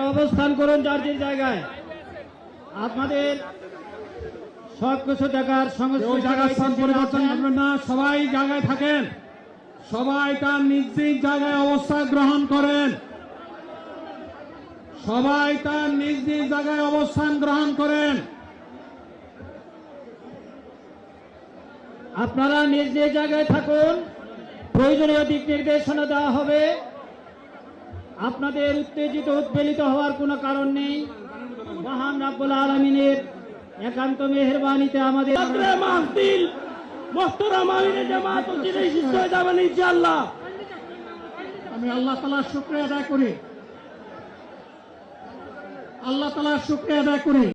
আপনারা অবস্থান করুন যার যে জায়গায়। আপনাদের সব কিছু দেখার স্থান পরিবর্তন করবেন না, সবাই জায়গায় থাকেন, সবাই তার নিজ নিজ জায়গায় অবস্থান গ্রহণ করেন, সবাই তার নিজ নিজ জায়গায় অবস্থান গ্রহণ করেন। আপনারা নিজ নিজ জায়গায় থাকুন, প্রয়োজনীয় দিক নির্দেশনা দেওয়া হবে। আপনাদের উত্তেজিত উদ্বেলিত হওয়ার কোনো কারণ নেই। মহান রাব্বুল আলামিনের একান্ত মেহেরবানিতে আমাদের মাহফিল মোহতারাম আমিনে জামাত মসজিদে শেষ হয়ে যাবেন ইনশাআল্লাহ। আমি আল্লাহ তাআলার শুকরিয়া আদায় করি, আল্লাহ তাআলার শুকরিয়া আদায় করি।